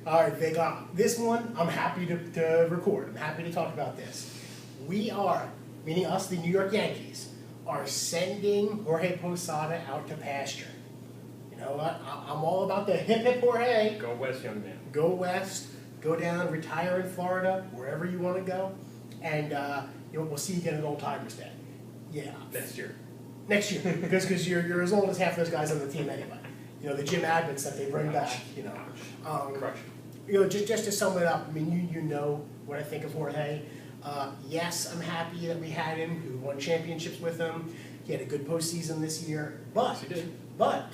All right, Vic, this one I'm happy to record. I'm happy to talk about this. We are, meaning us, the New York Yankees, are sending Jorge Posada out to pasture. You know what? I'm all about the hip hip Jorge. Go west, young man. Go west, go down, retire in Florida, wherever you want to go, and we'll see you get an old timer's day. Yeah. Next year. Next year, because you're as old as half those guys on the team anyway. You know, the Jim Admits that they bring back. Crush. Just to sum it up, I mean, you know what I think of Jorge. Yes, I'm happy that we had him. We won championships with him. He had a good postseason this year. But, Yes, he did. But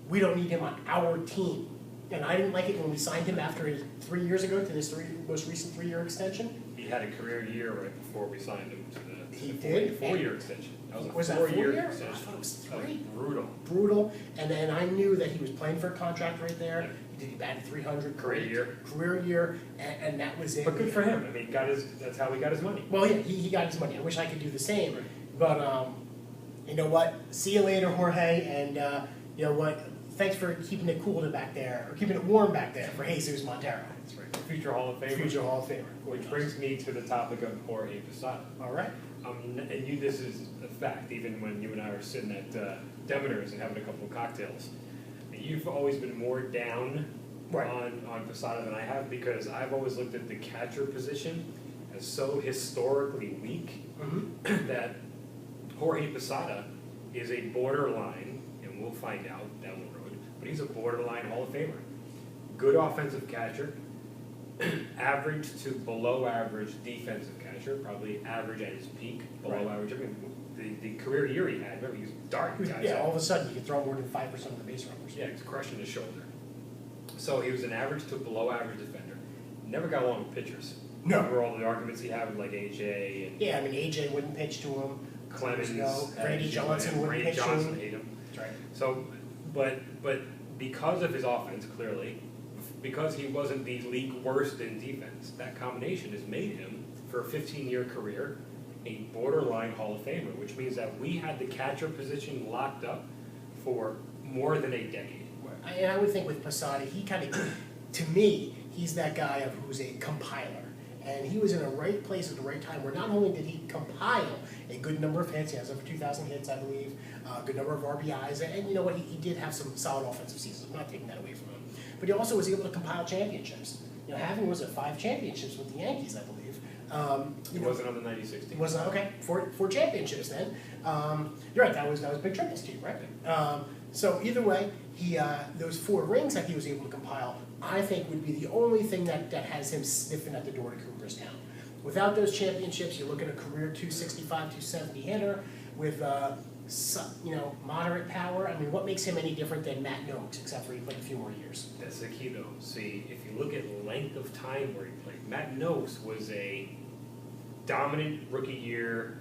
we don't need him on our team. And I didn't like it when we signed him after 3 years ago to this most recent 3-year extension. He had a career year right before we signed him to He the did. 4-year extension. Was that 4 year? extension. I thought it was That was 3. brutal. And then I knew that he was playing for a contract right there. Yeah. He batted 300. Career year, and that was it. But good for him. I mean, that's how he got his money. Well, yeah, he got his money. I wish I could do the same. But you know what? See you later, Jorge. And you know what? Thanks for keeping it cool back there, or keeping it warm back there for Jesus Montero. That's right. Future Hall of Famer. Future Hall of Famer. Which brings me to the topic of Jorge Posada. All right. And this is a fact, even when you and I were sitting at Demeter's and having a couple of cocktails. You've always been more down on Posada than I have, because I've always looked at the catcher position as so historically weak that Jorge Posada is a borderline, and we'll find out down the road, but he's a borderline Hall of Famer. Good offensive catcher, average to below average defensive catcher, probably average at his peak, below average. I mean, the career year he had, remember, he was darting guys. Yeah, all of a sudden you can throw more than 5% of the base runners. Yeah, he's crushing his shoulder. So he was an average to below average defender. Never got along with pitchers. No. Remember all the arguments he had with like AJ and Yeah, I mean, AJ wouldn't pitch to him. Clemens, Randy Johnson wouldn't pitch to him. hate him. That's right. So, but because of his offense, clearly, because he wasn't the league worst in defense, that combination has made him, for a 15-year career, a borderline Hall of Famer, which means that we had the catcher position locked up for more than a decade. And I would think with Posada, he kind of, to me, he's that guy who's a compiler. And he was in the right place at the right time, where not only did he compile a good number of hits, he has over 2,000 hits, I believe, a good number of RBIs, and you know what, he did have some solid offensive seasons. I'm not taking that away from him. But he also was able to compile championships. You know, having 5 championships with the Yankees, I believe. He wasn't on the 90-60. He wasn't, okay, four championships then. You're right, that was Big Triple's team, right? So either way, he those 4 rings that he was able to compile, I think would be the only thing that has him sniffing at the door to Cooperstown. Without those championships, you're looking at a career 265, 270 hitter with moderate power. I mean, what makes him any different than Matt Noakes, except for he played a few more years? That's the key, though. See, if you look at length of time where he played, Matt Noakes was a dominant rookie year,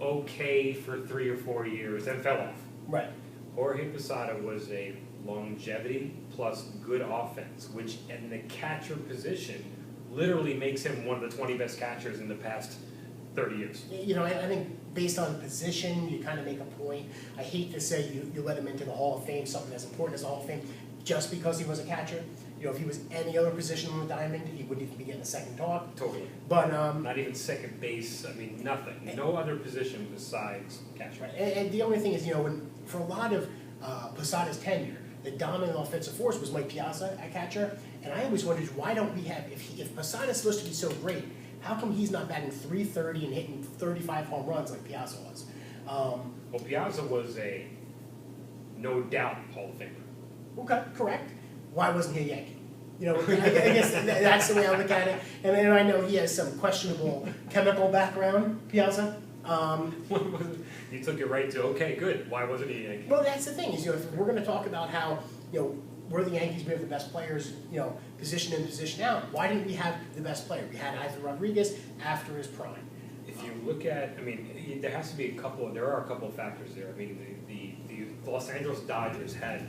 okay for 3 or 4 years, then fell off. Right. Jorge Posada was a longevity plus good offense, which in the catcher position literally makes him one of the 20 best catchers in the past 30 years. You know, I think based on position, you kind of make a point. I hate to say you let him into the Hall of Fame, something as important as the Hall of Fame, just because he was a catcher. You know, if he was any other position on the diamond, he wouldn't even be getting a second talk. Totally. But not even second base. I mean, nothing. No other position besides catcher. Right. And the only thing is, for a lot of Posada's tenure, the dominant offensive force was Mike Piazza at catcher. And I always wondered, why don't we have, if Posada's supposed to be so great, how come he's not batting .330 and hitting 35 home runs like Piazza was? Well, Piazza was a no doubt Hall of Famer. Okay, correct. Why wasn't he a Yankee? You know, I guess that's the way I look at it. And I know he has some questionable chemical background, Piazza. You took it right to, okay, good. Why wasn't he a Yankee? Well, that's the thing is, if we're going to talk about how, we're the Yankees, we have the best players, position in, position out. Why didn't we have the best player? We had Ivan Rodriguez after his prime. If you look at, there has to be there are a couple of factors there. I mean, the Los Angeles Dodgers had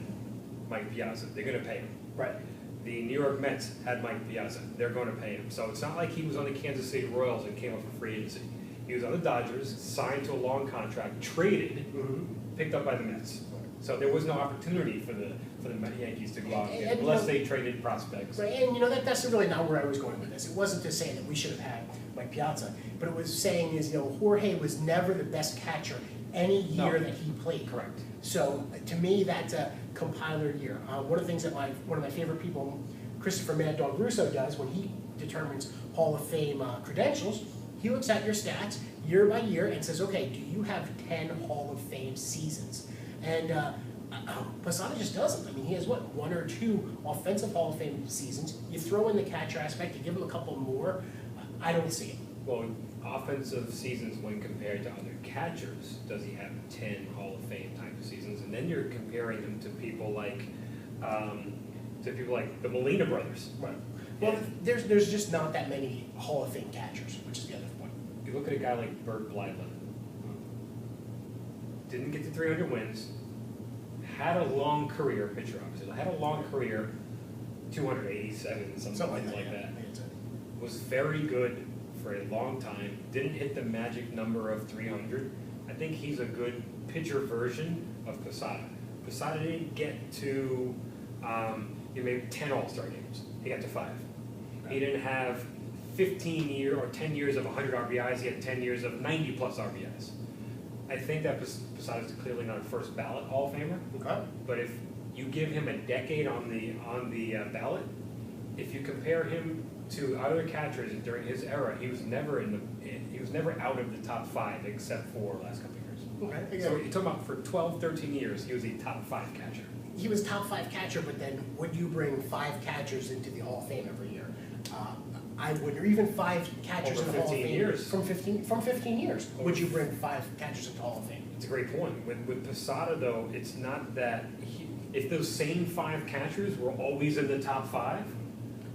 Mike Piazza. They're going to pay him. Right. The New York Mets had Mike Piazza. They're going to pay him. So it's not like he was on the Kansas City Royals and came up for free agency. He was on the Dodgers, signed to a long contract, traded, picked up by the Mets. So there was no opportunity for the Yankees to go out and get, unless they traded prospects. Right, and that's really not where I was going with this. It wasn't to say that we should have had Mike Piazza, but it was saying is, Jorge was never the best catcher any year that he played. Correct. So to me, that's a compiler year. One of the things that one of my favorite people, Christopher Mad Dog Russo, does when he determines Hall of Fame credentials, he looks at your stats year by year and says, okay, do you have 10 Hall of Fame seasons? And Posada just doesn't. I mean, he has, one or two offensive Hall of Fame seasons. You throw in the catcher aspect, you give him a couple more, I don't see it. Well, offensive seasons when compared to other catchers, does he have 10 Hall of Fame type of seasons? And then you're comparing him to people like the Molina brothers. Right. Well, there's just not that many Hall of Fame catchers, which is the other point. You look at a guy like Bert Blyleven, didn't get to 300 wins, had a long career, pitcher obviously, had a long career, 287, something like that. Was very good for a long time, didn't hit the magic number of 300. I think he's a good pitcher version of Posada. Posada didn't get to maybe 10 All-Star games. He got to 5. Right. He didn't have 15 years or 10 years of 100 RBIs. He had 10 years of 90 plus RBIs. I think that Posada's clearly not a first ballot Hall of Famer. Okay. But if you give him a decade on the ballot, if you compare him to other catchers during his era, he was never out of the top 5 except for last couple of years. Okay. So you're talking about for 12, 13 years, he was a top 5 catcher. He was top 5 catcher, but then would you bring 5 catchers into the Hall of Fame every year? I would, or even 5 catchers in the Hall of Fame years. From 15 years. Would you bring 5 catchers into the Hall of Fame? It's a great point. With Posada, though, it's not that if those same 5 catchers were always in the top 5,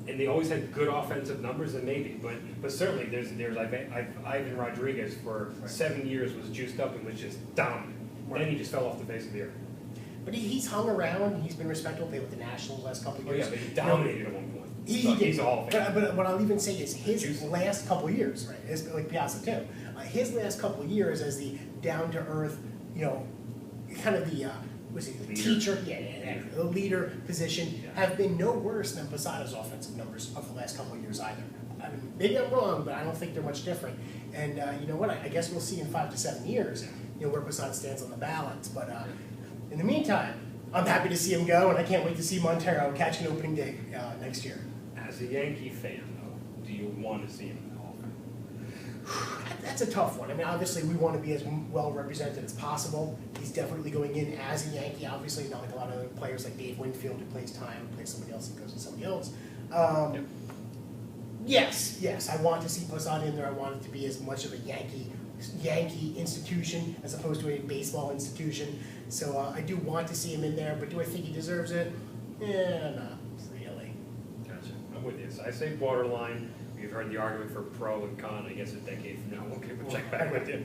and they always had good offensive numbers, then maybe. But certainly, there's Ivan Rodriguez for 7 years was juiced up and was just dominant. Right. Then he just fell off the face of the earth. But he's hung around. He's been respectable. Played with the Nationals the last couple of years. Oh yeah, but he dominated at one point. He's a Hall of Fame. But what I'll even say is his last couple of years, right? Like Piazza too. His last couple of years as the down to earth, kind of the teacher, the leader position, have been no worse than Posada's offensive numbers of the last couple of years either. I mean, maybe I'm wrong, but I don't think they're much different. And you know what? I guess we'll see in 5 to 7 years, where Posada stands on the balance. But in the meantime, I'm happy to see him go, and I can't wait to see Montero catch an opening day next year. As a Yankee fan, though, do you want to see him in the Hall of Fame? That's a tough one. I mean, obviously, we want to be as well represented as possible. He's definitely going in as a Yankee. Obviously, not like a lot of other players like Dave Winfield, who plays time, plays somebody else, and goes to somebody else. Yes, I want to see Posada in there. I want it to be as much of a Yankee institution as opposed to a baseball institution. So I do want to see him in there, but do I think he deserves it? Not really. Gotcha. I'm with you. So I say borderline. We've heard the argument for pro and con. I guess a decade from now we'll check back with you.